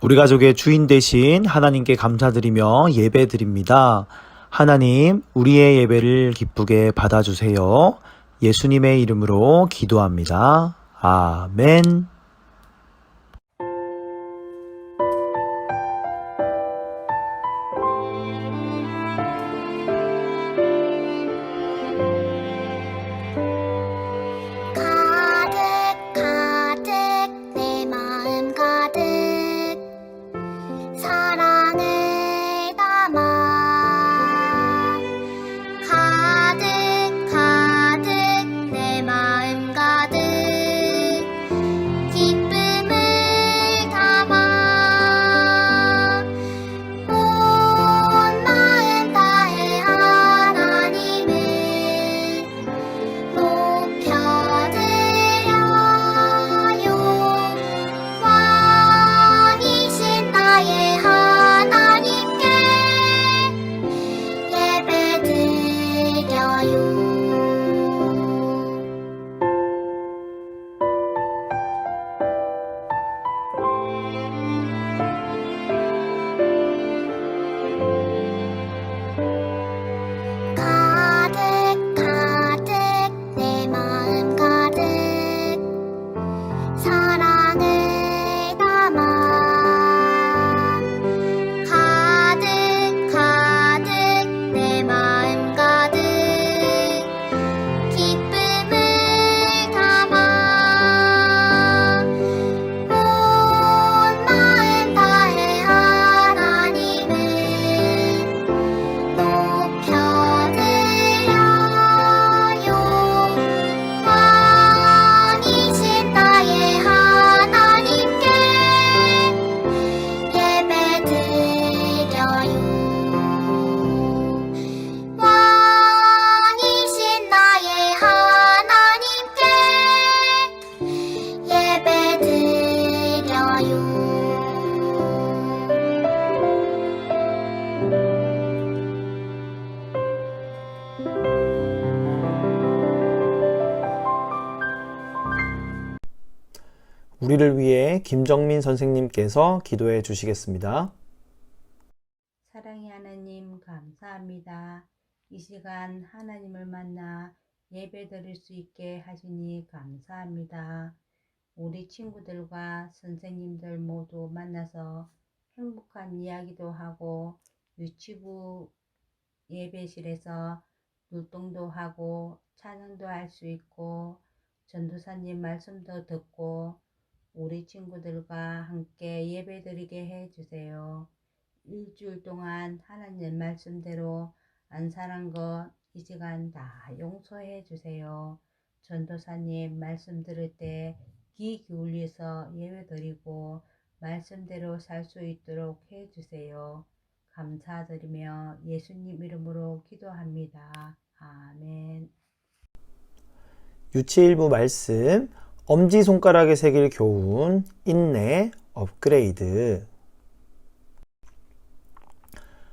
우리 가족의 주인 되신 하나님께 감사드리며 예배드립니다. 하나님, 우리의 예배를 기쁘게 받아주세요. 예수님의 이름으로 기도합니다. 아멘. 우리를 위해 김정민 선생님께서 기도해 주시겠습니다. 사랑의 하나님 감사합니다. 이 시간 하나님을 만나 예배 드릴 수 있게 하시니 감사합니다. 우리 친구들과 선생님들 모두 만나서 행복한 이야기도 하고 유치부 예배실에서 율동도 하고 찬양도 할 수 있고 전도사님 말씀도 듣고 우리 친구들과 함께 예배드리게 해주세요. 일주일 동안 하나님 말씀대로 안 살은 것 이 시간 다 용서해 주세요. 전도사님 말씀 들을 때 귀 기울여서 예배드리고 말씀대로 살 수 있도록 해주세요. 감사드리며 예수님 이름으로 기도합니다. 아멘. 유치일부 말씀, 엄지손가락에 새길 교훈, 인내, 업그레이드.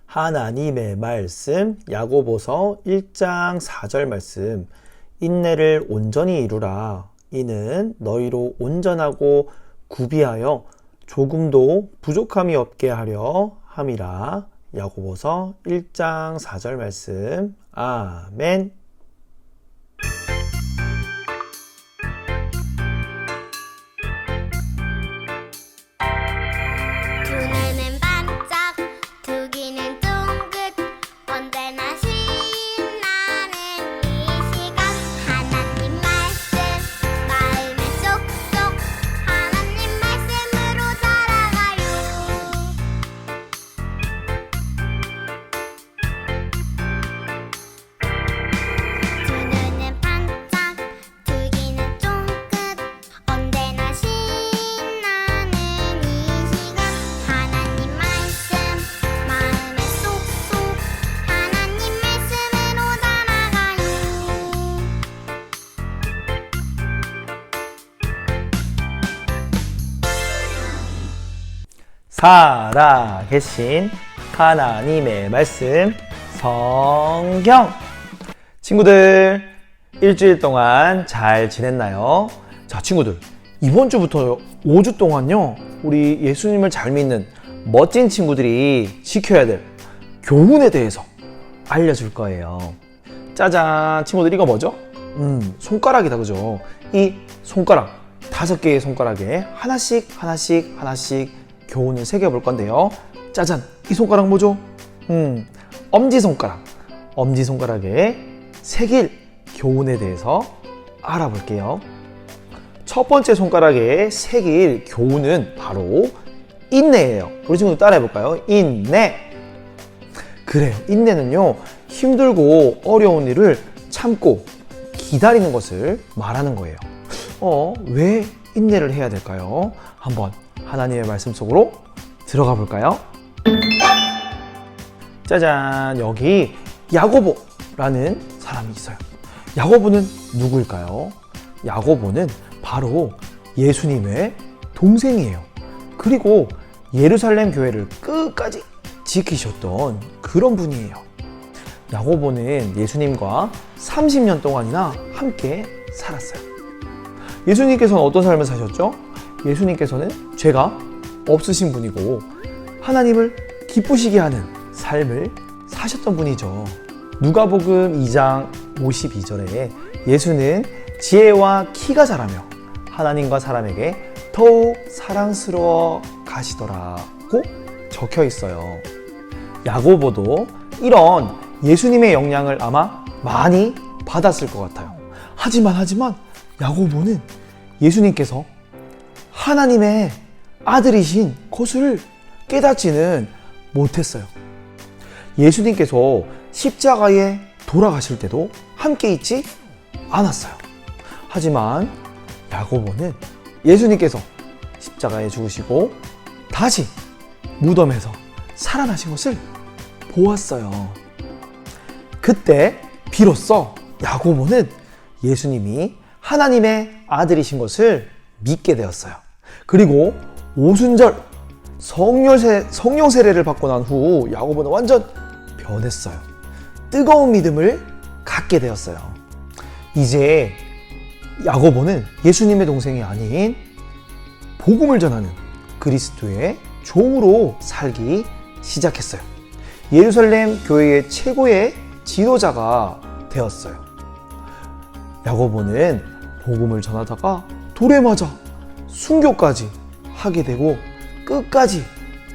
하나님의 말씀, 야고보서 1장 4절 말씀, 인내를 온전히 이루라. 이는 너희로 온전하고 구비하여 조금도 부족함이 없게 하려 함이라. 야고보서 1장 4절 말씀. 아멘. 살아계신 하나님의 말씀 성경. 친구들, 일주일 동안 잘 지냈나요? 자, 친구들, 이번 주부터 5주 동안요, 우리 예수님을 잘 믿는 멋진 친구들이 지켜야 될 교훈에 대해서 알려줄 거예요. 짜잔, 친구들, 이거 뭐죠? 손가락이다, 그죠? 이 손가락, 5개의 손가락에 하나씩 교훈을 새겨볼 건데요. 짜잔, 이 손가락 뭐죠? 엄지손가락. 엄지손가락에 새길 교훈에 대해서 알아볼게요. 첫 번째 손가락에 새길 교훈은 바로 인내예요. 우리 친구들 따라해볼까요? 인내. 그래, 인내는요, 힘들고 어려운 일을 참고 기다리는 것을 말하는 거예요. 왜 인내를 해야 될까요? 한번 하나님의 말씀 속으로 들어가 볼까요? 짜잔, 여기 야고보라는 사람이 있어요. 야고보는 누구일까요? 야고보는 바로 예수님의 동생이에요. 그리고 예루살렘 교회를 끝까지 지키셨던 그런 분이에요. 야고보는 예수님과 30년 동안이나 함께 살았어요. 예수님께서는 어떤 삶을 사셨죠? 예수님께서는 죄가 없으신 분이고 하나님을 기쁘시게 하는 삶을 사셨던 분이죠. 누가복음 2장 52절에 예수는 지혜와 키가 자라며 하나님과 사람에게 더욱 사랑스러워 가시더라고 적혀 있어요. 야고보도 이런 예수님의 영향을 아마 많이 받았을 것 같아요. 하지만 야고보는 예수님께서 하나님의 아들이신 것을 깨닫지는 못했어요. 예수님께서 십자가에 돌아가실 때도 함께 있지 않았어요. 하지만 야고보는 예수님께서 십자가에 죽으시고 다시 무덤에서 살아나신 것을 보았어요. 그때 비로소 야고보는 예수님이 하나님의 아들이신 것을 믿게 되었어요. 그리고 오순절 성령 세례를 받고 난 후 야고보는 완전 변했어요. 뜨거운 믿음을 갖게 되었어요. 이제 야고보는 예수님의 동생이 아닌 복음을 전하는 그리스도의 종으로 살기 시작했어요. 예루살렘 교회의 최고의 지도자가 되었어요. 야고보는 복음을 전하다가 돌에 맞아 순교까지 하게 되고 끝까지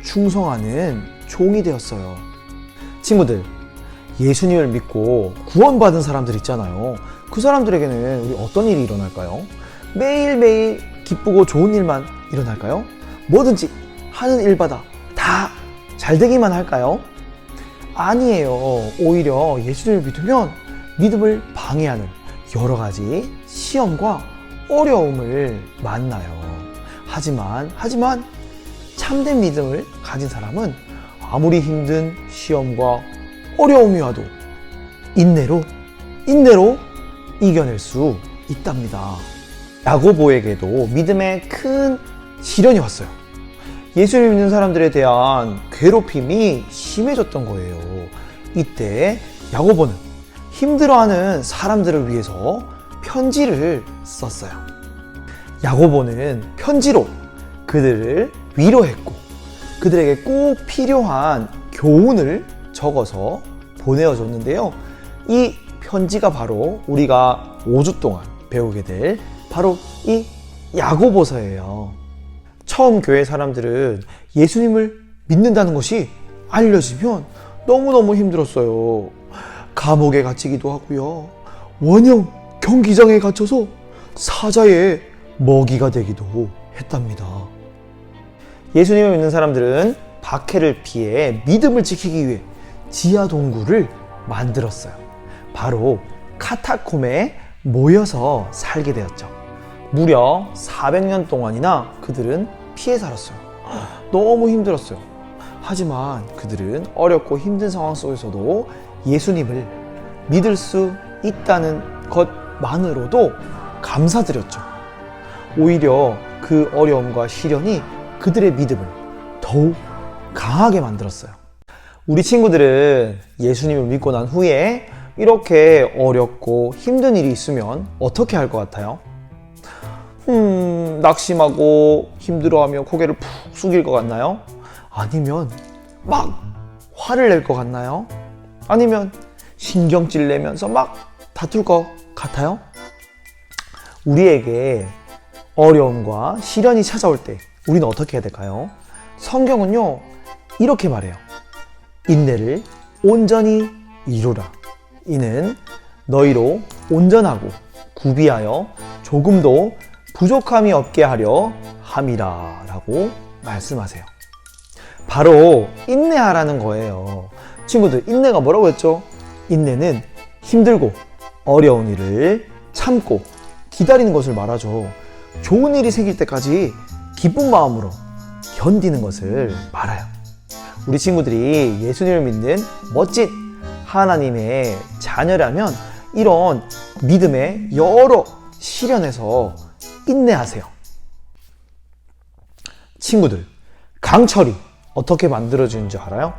충성하는 종이 되었어요. 친구들, 예수님을 믿고 구원받은 사람들 있잖아요. 그 사람들에게는 우리 어떤 일이 일어날까요? 매일매일 기쁘고 좋은 일만 일어날까요? 뭐든지 하는 일마다 다 잘되기만 할까요? 아니에요. 오히려 예수님을 믿으면 믿음을 방해하는 여러 가지 시험과 어려움을 만나요. 하지만 참된 믿음을 가진 사람은 아무리 힘든 시험과 어려움이 와도 인내로 이겨낼 수 있답니다. 야고보에게도 믿음의 큰 시련이 왔어요. 예수를 믿는 사람들에 대한 괴롭힘이 심해졌던 거예요. 이때 야고보는 힘들어하는 사람들을 위해서 편지를 썼어요. 야고보는 편지로 그들을 위로했고 그들에게 꼭 필요한 교훈을 적어서 보내어줬는데요. 이 편지가 바로 우리가 5주 동안 배우게 될 바로 이 야고보서예요. 처음 교회 사람들은 예수님을 믿는다는 것이 알려지면 너무너무 힘들었어요. 감옥에 갇히기도 하고요. 원형 경기장에 갇혀서 사자의 먹이가 되기도 했답니다. 예수님을 믿는 사람들은 박해를 피해 믿음을 지키기 위해 지하 동굴을 만들었어요. 바로 카타콤에 모여서 살게 되었죠. 무려 400년 동안이나 그들은 피해 살았어요. 너무 힘들었어요. 하지만 그들은 어렵고 힘든 상황 속에서도 예수님을 믿을 수 있다는 것만으로도 감사드렸죠. 오히려 그 어려움과 시련이 그들의 믿음을 더욱 강하게 만들었어요. 우리 친구들은 예수님을 믿고 난 후에 이렇게 어렵고 힘든 일이 있으면 어떻게 할 것 같아요? 낙심하고 힘들어하며 고개를 푹 숙일 것 같나요? 아니면 막 화를 낼 것 같나요? 아니면 신경질 내면서 막 다툴 것 같아요? 우리에게 어려움과 시련이 찾아올 때 우리는 어떻게 해야 될까요? 성경은요, 이렇게 말해요. 인내를 온전히 이루라. 이는 너희로 온전하고 구비하여 조금도 부족함이 없게 하려 함이라 라고 말씀하세요. 바로 인내하라는 거예요. 친구들, 인내가 뭐라고 했죠? 인내는 힘들고 어려운 일을 참고 기다리는 것을 말하죠. 좋은 일이 생길 때까지 기쁜 마음으로 견디는 것을 말해요. 우리 친구들이 예수님을 믿는 멋진 하나님의 자녀라면 이런 믿음의 여러 시련에서 인내하세요. 친구들, 강철이 어떻게 만들어지는지 알아요?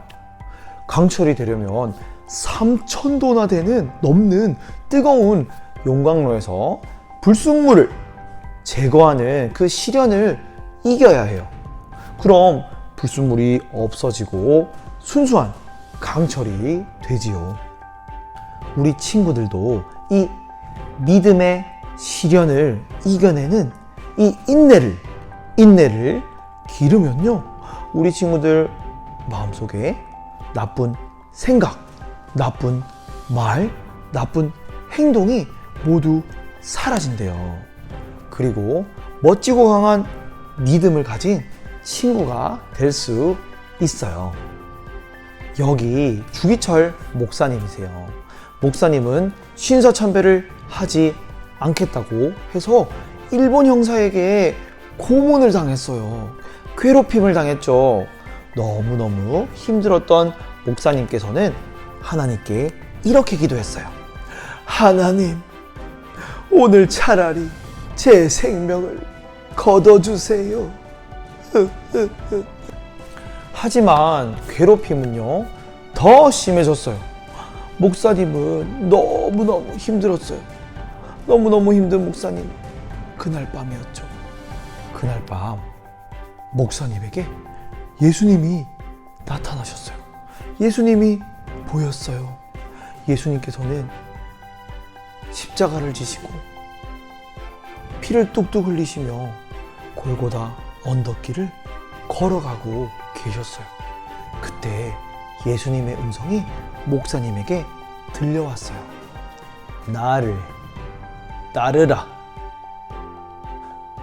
강철이 되려면 3,000도나 넘는 뜨거운 용광로에서 불순물을 제거하는 그 시련을 이겨야 해요. 그럼 불순물이 없어지고 순수한 강철이 되지요. 우리 친구들도 이 믿음의 시련을 이겨내는 이 인내를 기르면요, 우리 친구들 마음속에 나쁜 생각, 나쁜 말, 나쁜 행동이 모두 사라진대요. 그리고 멋지고 강한 믿음을 가진 친구가 될 수 있어요. 여기 주기철 목사님이세요. 목사님은 신사참배를 하지 않겠다고 해서 일본 형사에게 고문을 당했어요. 괴롭힘을 당했죠. 너무너무 힘들었던 목사님께서는 하나님께 이렇게 기도했어요. 하나님, 오늘 차라리 제 생명을 거둬주세요. 하지만 괴롭힘은요, 더 심해졌어요. 목사님은 너무너무 힘들었어요. 너무너무 힘든 목사님. 그날 밤이었죠. 그날 밤 목사님에게 예수님이 나타나셨어요. 예수님이 보였어요. 예수님께서는 십자가를 지시고 피를 뚝뚝 흘리시며 골고다 언덕길을 걸어가고 계셨어요. 그때 예수님의 음성이 목사님에게 들려왔어요. 나를 따르라.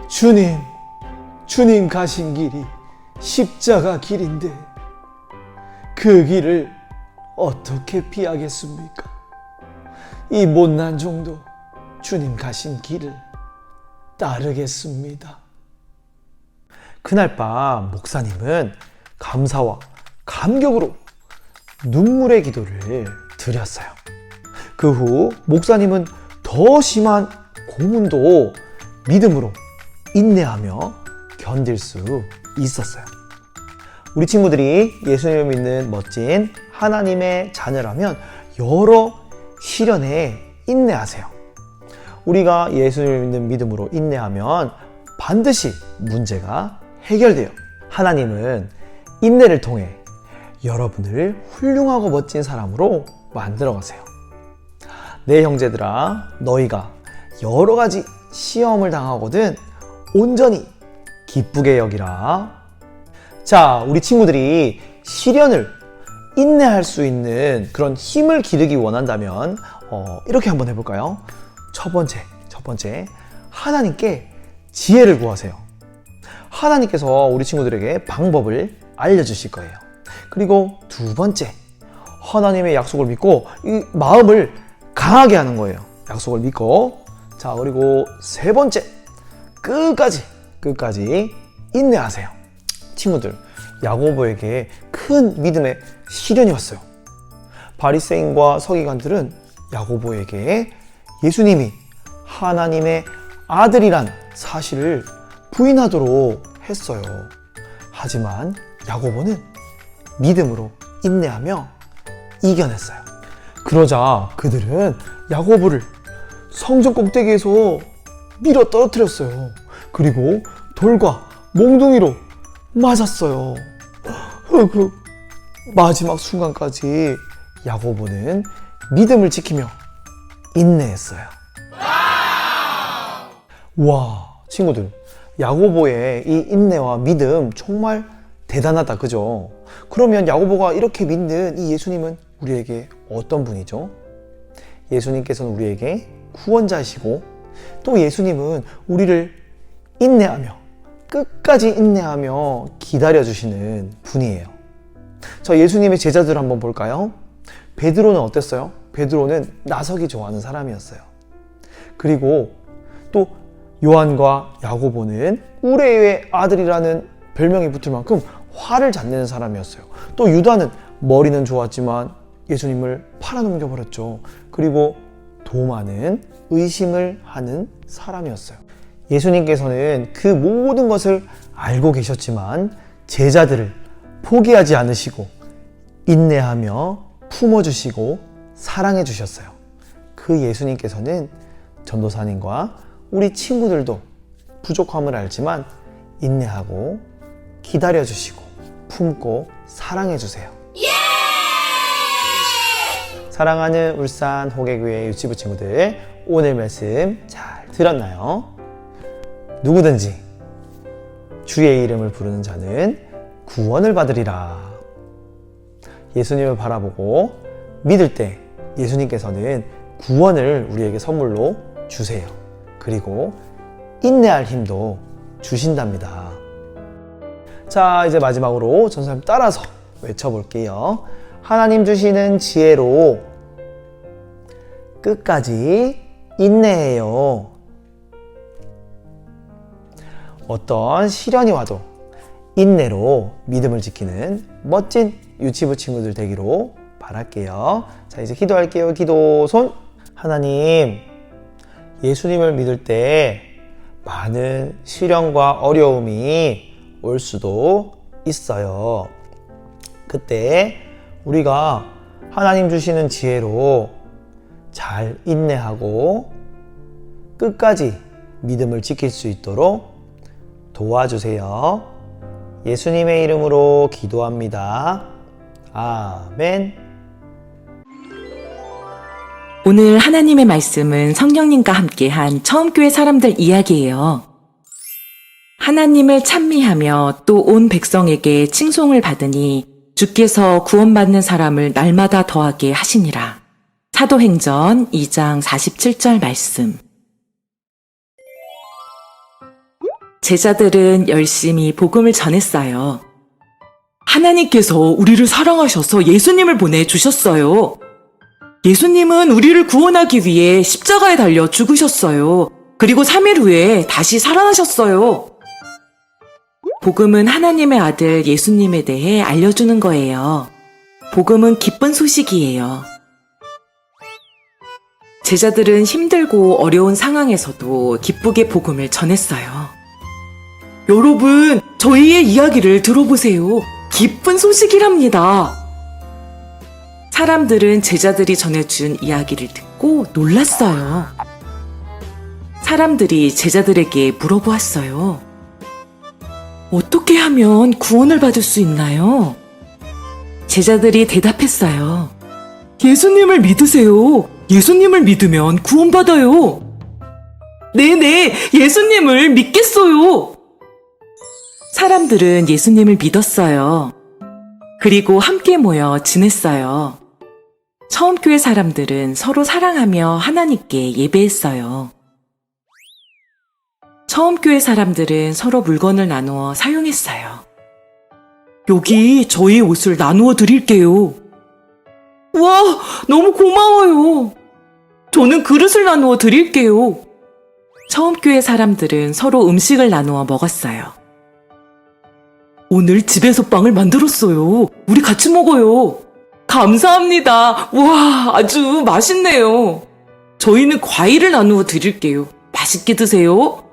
주님 가신 길이 십자가 길인데 그 길을 어떻게 피하겠습니까? 이 못난 종도 주님 가신 길을 따르겠습니다. 그날 밤 목사님은 감사와 감격으로 눈물의 기도를 드렸어요. 그 후 목사님은 더 심한 고문도 믿음으로 인내하며 견딜 수 있었어요. 우리 친구들이 예수님을 믿는 멋진 하나님의 자녀라면 여러 시련에 인내하세요. 우리가 예수님을 믿는 믿음으로 인내하면 반드시 문제가 해결돼요. 하나님은 인내를 통해 여러분을 훌륭하고 멋진 사람으로 만들어 가세요. 내 형제들아, 너희가 여러 가지 시험을 당하거든 온전히 기쁘게 여기라. 자, 우리 친구들이 시련을 인내할 수 있는 그런 힘을 기르기 원한다면 이렇게 한번 해볼까요? 첫 번째, 하나님께 지혜를 구하세요. 하나님께서 우리 친구들에게 방법을 알려주실 거예요. 그리고 두 번째, 하나님의 약속을 믿고 이 마음을 강하게 하는 거예요. 약속을 믿고. 자, 그리고 세 번째, 끝까지 인내하세요. 친구들, 야고보에게 큰 믿음의 시련이 왔어요. 바리새인과 서기관들은 야고보에게 예수님이 하나님의 아들이란 사실을 부인하도록 했어요. 하지만 야고보는 믿음으로 인내하며 이겨냈어요. 그러자 그들은 야고보를 성전 꼭대기에서 밀어 떨어뜨렸어요. 그리고 돌과 몽둥이로 맞았어요. 그 마지막 순간까지 야고보는 믿음을 지키며 인내했어요. 와, 친구들, 야고보의 이 인내와 믿음 정말 대단하다, 그죠? 그러면 야고보가 이렇게 믿는 이 예수님은 우리에게 어떤 분이죠? 예수님께서는 우리에게 구원자이시고, 또 예수님은 우리를 인내하며 끝까지 인내하며 기다려주시는 분이에요. 자, 예수님의 제자들 한번 볼까요? 베드로는 어땠어요? 베드로는 나서기 좋아하는 사람이었어요. 그리고 또 요한과 야고보는 우레의 아들이라는 별명이 붙을 만큼 화를 잘 내는 사람이었어요. 또 유다는 머리는 좋았지만 예수님을 팔아넘겨버렸죠. 그리고 도마는 의심을 하는 사람이었어요. 예수님께서는 그 모든 것을 알고 계셨지만 제자들을 포기하지 않으시고 인내하며 품어주시고 사랑해 주셨어요. 그 예수님께서는 전도사님과 우리 친구들도 부족함을 알지만 인내하고 기다려주시고 품고 사랑해 주세요. 사랑하는 울산 호계교회 유치부 친구들, 오늘 말씀 잘 들었나요? 누구든지 주의 이름을 부르는 자는 구원을 받으리라. 예수님을 바라보고 믿을 때 예수님께서는 구원을 우리에게 선물로 주세요. 그리고 인내할 힘도 주신답니다. 자, 이제 마지막으로 전사님 따라서 외쳐볼게요. 하나님 주시는 지혜로 끝까지 인내해요. 어떤 시련이 와도 인내로 믿음을 지키는 멋진 유치부 친구들 되기로 바랄게요. 자, 이제 기도할게요. 기도 손. 하나님, 예수님을 믿을 때 많은 시련과 어려움이 올 수도 있어요. 그때 우리가 하나님 주시는 지혜로 잘 인내하고 끝까지 믿음을 지킬 수 있도록 도와주세요. 예수님의 이름으로 기도합니다. 아멘. 오늘 하나님의 말씀은 성령님과 함께한 처음교회 사람들 이야기예요. 하나님을 찬미하며 또 온 백성에게 칭송을 받으니 주께서 구원받는 사람을 날마다 더하게 하시니라. 사도행전 2장 47절 말씀. 제자들은 열심히 복음을 전했어요. 하나님께서 우리를 사랑하셔서 예수님을 보내주셨어요. 예수님은 우리를 구원하기 위해 십자가에 달려 죽으셨어요. 그리고 3일 후에 다시 살아나셨어요. 복음은 하나님의 아들 예수님에 대해 알려주는 거예요. 복음은 기쁜 소식이에요. 제자들은 힘들고 어려운 상황에서도 기쁘게 복음을 전했어요. 여러분, 저희의 이야기를 들어보세요. 기쁜 소식이랍니다. 사람들은 제자들이 전해준 이야기를 듣고 놀랐어요. 사람들이 제자들에게 물어보았어요. 어떻게 하면 구원을 받을 수 있나요? 제자들이 대답했어요. 예수님을 믿으세요. 예수님을 믿으면 구원받아요. 네네, 예수님을 믿겠어요. 사람들은 예수님을 믿었어요. 그리고 함께 모여 지냈어요. 처음 교회 사람들은 서로 사랑하며 하나님께 예배했어요. 처음 교회 사람들은 서로 물건을 나누어 사용했어요. 여기 저희 옷을 나누어 드릴게요. 와, 너무 고마워요. 저는 그릇을 나누어 드릴게요. 처음 교회 사람들은 서로 음식을 나누어 먹었어요. 오늘 집에서 빵을 만들었어요. 우리 같이 먹어요. 감사합니다. 와, 아주 맛있네요. 저희는 과일을 나누어 드릴게요. 맛있게 드세요.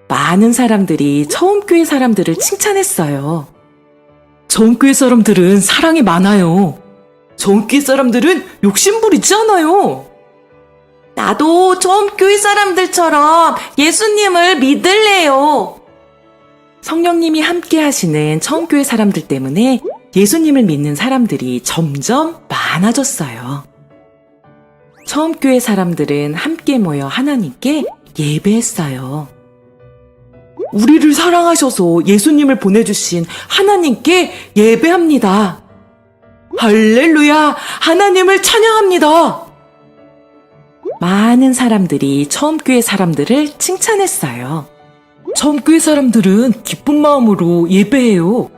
많은 사람들이 처음 교회 사람들을 칭찬했어요. 정교회 사람들은 사랑이 많아요. 정교회 사람들은 욕심부리지 않아요. 나도 정교회 사람들처럼 예수님을 믿을래요. 성령님이 함께 하시는 처음교회 사람들 때문에 예수님을 믿는 사람들이 점점 많아졌어요. 처음교회 사람들은 함께 모여 하나님께 예배했어요. 우리를 사랑하셔서 예수님을 보내주신 하나님께 예배합니다. 할렐루야! 하나님을 찬양합니다. 많은 사람들이 처음교회 사람들을 칭찬했어요. 처음교회 사람들은 기쁜 마음으로 예배해요.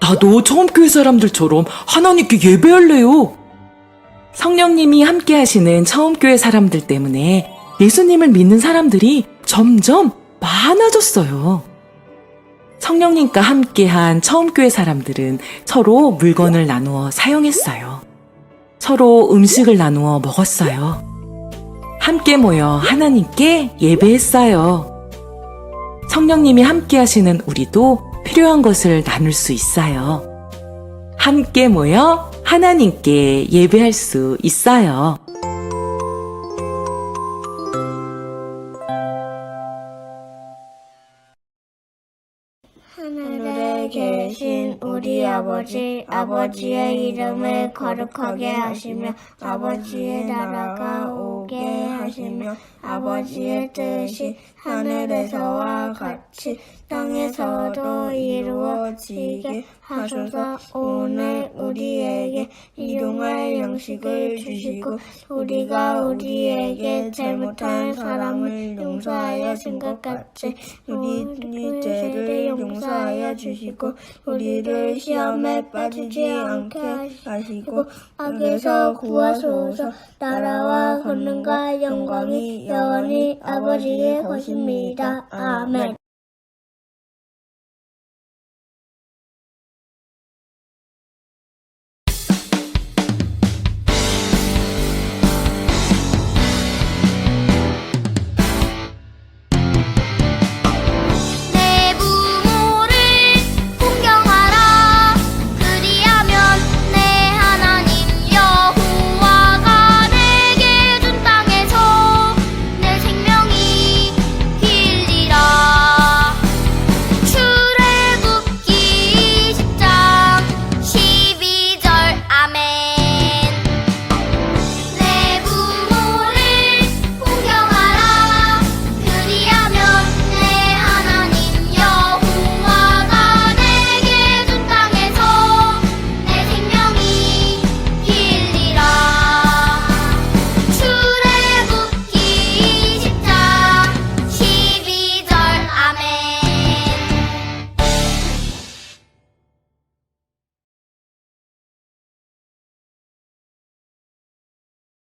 나도 처음교회 사람들처럼 하나님께 예배할래요. 성령님이 함께 하시는 처음교회 사람들 때문에 예수님을 믿는 사람들이 점점 많아졌어요. 성령님과 함께한 처음교회 사람들은 서로 물건을 나누어 사용했어요. 서로 음식을 나누어 먹었어요. 함께 모여 하나님께 예배했어요. 성령님이 함께 하시는 우리도 필요한 것을 나눌 수 있어요. 함께 모여 하나님께 예배할 수 있어요. 하늘에 계신 우리 아버지, 아버지의 이름을 거룩하게 하시며 아버지의 나라가 오게 하시며 아버지의 뜻이 하늘에서와 같이 땅에서도 이루어지게 하소서. 오늘 우리에게 일용할 양식을 주시고 우리가 우리에게 잘못한 사람을 용서하여 준 것 같이 우리 죄를 용서하여 주시고 우리를 시험에 빠지지 않게 하시고 악에서 구하소서. 나라와 권능과 영광이 영원히 아버지의 것입니다. 아멘.